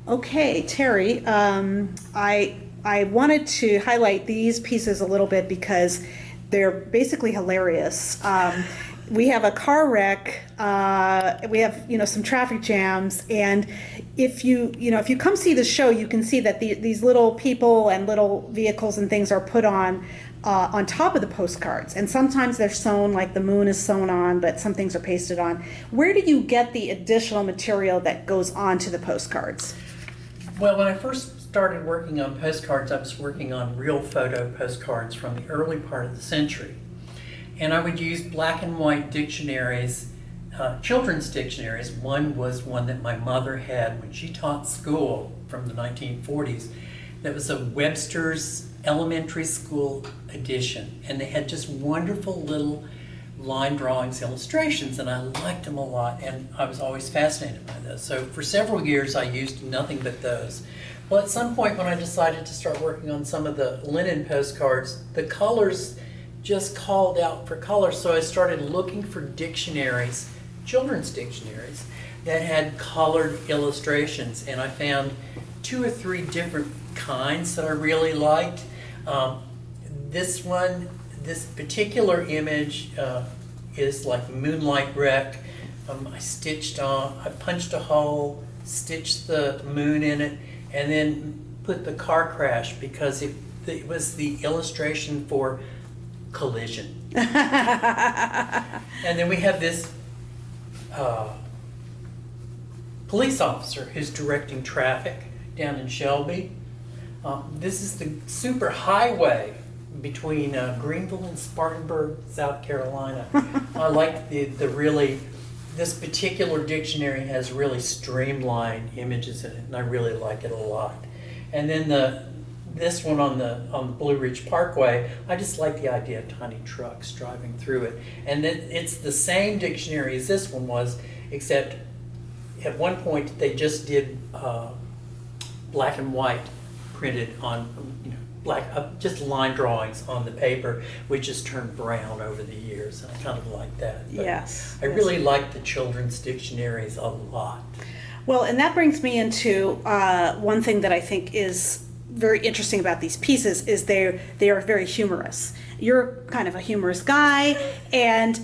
Okay, Terry, I wanted to highlight these pieces a little bit because they're basically hilarious. We have a car wreck. We have some traffic jams, and if you come see the show, you can see that these little people and little vehicles and things are put on top of the postcards, and sometimes they're sewn, like the moon is sewn on, but some things are pasted on. Where do you get the additional material that goes onto the postcards? Well, when I first started working on postcards, I was working on real photo postcards from the early part of the century. And I would use black and white dictionaries, children's dictionaries. One was one that my mother had when she taught school from the 1940s. That was a Webster's Elementary School edition. And they had just wonderful little line drawings, illustrations, and I liked them a lot, and I was always fascinated by those. So for several years I used nothing but those. Well, at some point when I decided to start working on some of the linen postcards, the colors just called out for color, so I started looking for dictionaries, children's dictionaries, that had colored illustrations, and I found 2 or 3 different kinds that I really liked. This particular image is like Moonlight Wreck. I punched a hole, stitched the moon in it, and then put the car crash because it was the illustration for collision. And then we have this police officer who's directing traffic down in Shelby. This is the super highway between Greenville and Spartanburg, South Carolina. I like this particular dictionary has really streamlined images in it, and I really like it a lot. And then this one on the Blue Ridge Parkway, I just like the idea of tiny trucks driving through it. And then it's the same dictionary as this one was, except at one point they just did black and white printed on, just line drawings on the paper, which has turned brown over the years, and I kind of like that. But Yes. I really like the children's dictionaries a lot. Well, and that brings me into one thing that I think is very interesting about these pieces is they are very humorous. You're kind of a humorous guy, and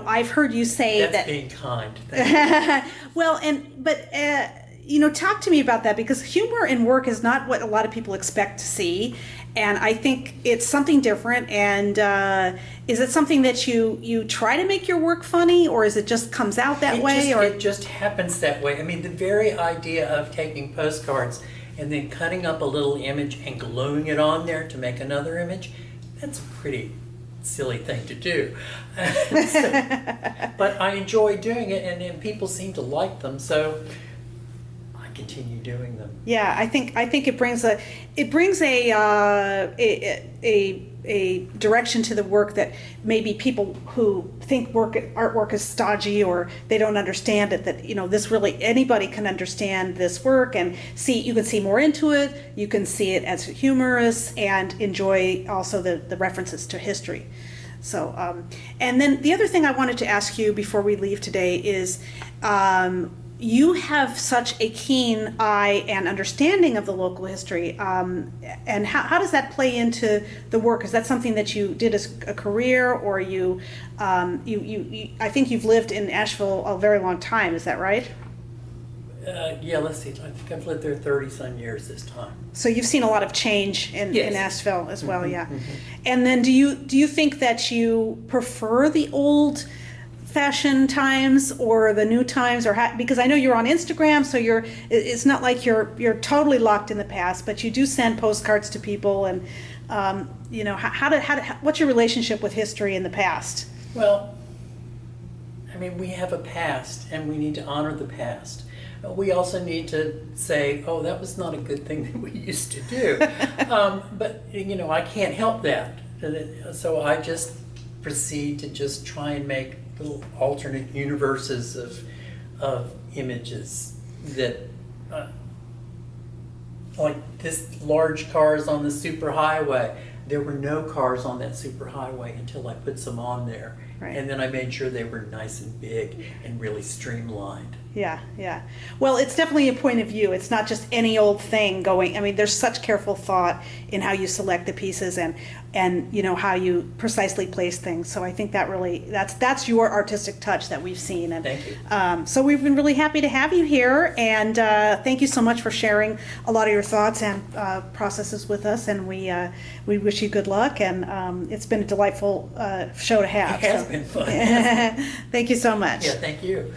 I've heard you say That's that. being kind. Thank you. Well, talk to me about that, because humor in work is not what a lot of people expect to see, and I think it's something different. And is it something that you try to make your work funny, or is it just comes out that way? It just happens that way. I mean, the very idea of taking postcards and then cutting up a little image and gluing it on there to make another image, that's a pretty silly thing to do. But I enjoy doing it, and people seem to like them, so I continue doing them. Yeah, I think it brings a direction to the work that maybe people who think artwork is stodgy, or they don't understand it, that this really anybody can understand this work and see. You can see more into it. You can see it as humorous and enjoy also the references to history. So, and then the other thing I wanted to ask you before we leave today is, you have such a keen eye and understanding of the local history, and how does that play into the work? Is that something that you did as a career, or I think you've lived in Asheville a very long time, is that right? Yeah, let's see. I think I've lived there 30-some years this time. So you've seen a lot of change in Asheville as well, Mm-hmm, yeah. Mm-hmm. And then do you think that you prefer the old fashion times or the new times, or because I know you're on Instagram, so it's not like you're totally locked in the past, but you do send postcards to people, and what's your relationship with history in the past? Well, I mean, we have a past, and we need to honor the past. We also need to say, oh, that was not a good thing that we used to do. But I can't help that, so I just proceed to just try and make little alternate universes of images that, like this large cars on the superhighway. There were no cars on that superhighway until I put some on there. Right. And then I made sure they were nice and big and really streamlined. Yeah, yeah. Well, it's definitely a point of view. It's not just any old thing going. I mean, there's such careful thought in how you select the pieces and you know how you precisely place things. So I think that really that's your artistic touch that we've seen. And Thank you. so we've been really happy to have you here, and thank you so much for sharing a lot of your thoughts and processes with us. And we wish you good luck. And it's been a delightful show to have. It has so. been fun. Thank you so much. Yeah, thank you.